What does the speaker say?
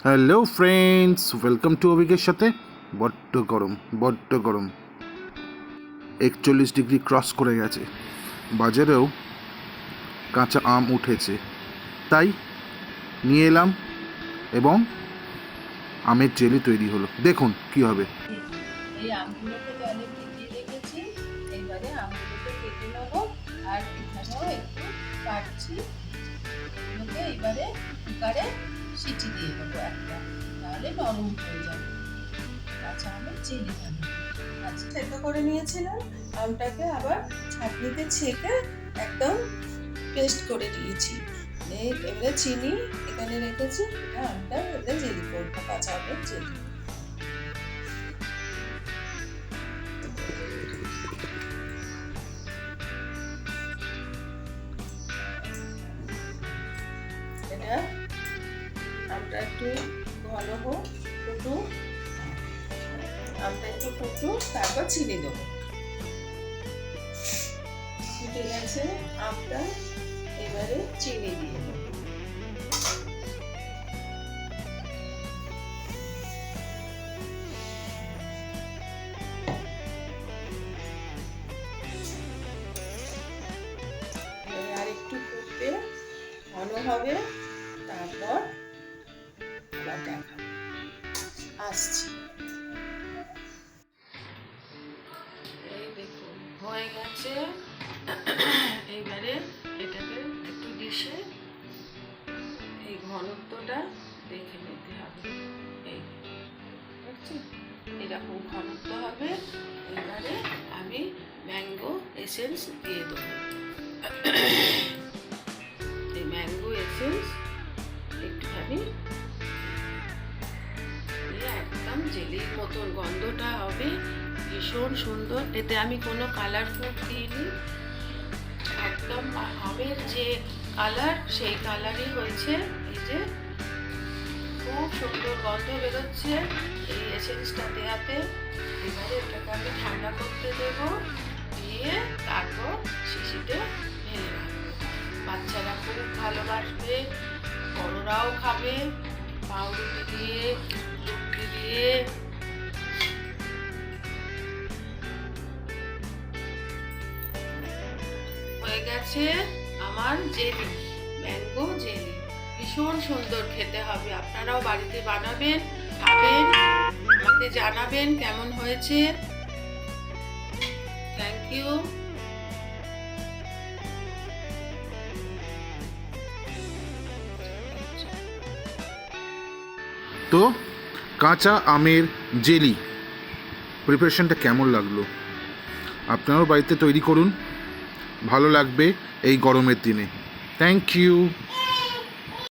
Hello friends, welcome to অভিকের সাথে। বড্ড গরম 41 ডিগ্রি ক্রস করে গেছে। বাজারেও কাঁচা আম উঠেছে, তাই নিয়ে এলাম এবং আমের জেলি তৈরি হলো। দেখুন কি হবে। এই আমগুলোকে জলে ভিজিয়ে রেখেছি। এইবারে আমগুলোকে কেটে নেবো আর এখানেও একটু কাটছি। এগুলোকে এইবারে কুকারে সিটি দিয়ে দেবো একটা, তাহলে নরম হয়ে যাবে। কাঁচা আমের জেলি বানাবো। আচ্ছা, সেদ্ধ করে নিয়েছিলাম আমটাকে, আবার ছাঁকনিতে ছেঁকে একদম পেস্ট করে দিয়েছি। এবারে চিনি এখানে রেখেছি, এটা আমটা এবারে জেলি করবো, কাঁচা আমের জেলি। এটা আমটা একটু ঘন হোক, ফুটুক, আমটা একটু ফুটুক, তারপর চিনি দেবো। ফুটে গেছে আমটা, এবারে চিনি দিয়ে দেবো। আর একটু ফুটবে, ঘন হবে, তারপর আবার দেখাবো, আসছি। এই দেখুন হয়ে গেছে। এইবারে এটাকে একটু ডিশে এই ঘনত্বটা দেখে নিতে হবে। এই দেখছেন, এরকম ঘনত্ব হবে। এবারে আমি ম্যাঙ্গো এসেন্স দিয়ে দেবো। এই ম্যাঙ্গো এসেন্স একটুখানি একদম জেলির মতন গন্ধটা হবে, ভীষণ সুন্দর। এতে আমি কোনো কালার ফুড দিইনি, একদম আমের যে কালার সেই কালারই হয়েছে। এই যে খুব সুন্দর গন্ধ বেরোচ্ছে এই এসেন্সটা দেওয়াতে। এবারে এটাকে আমি ঠান্ডা করতে দেবো, দিয়ে তারপর শিশিতে ঢেলে রাখবো। বাচ্চারা খুব ভালোবাসবে, বড়রাও খাবে, পাউরুটি দিয়ে, লুচি দিয়ে। হয়ে গেছে আমার জেলি, ম্যাঙ্গো জেলি। ভীষণ সুন্দর খেতে হবে, আপনারাও বাড়িতে বানাবেন, খাবেন, আমাকে জানাবেন কেমন হয়েছে। Thank you. তো কাঁচা আমের জেলি প্রিপারেশনটা কেমন লাগলো? আপনারাও বাড়িতে তৈরি করুন, ভালো লাগবে এই গরমের দিনে। Thank you.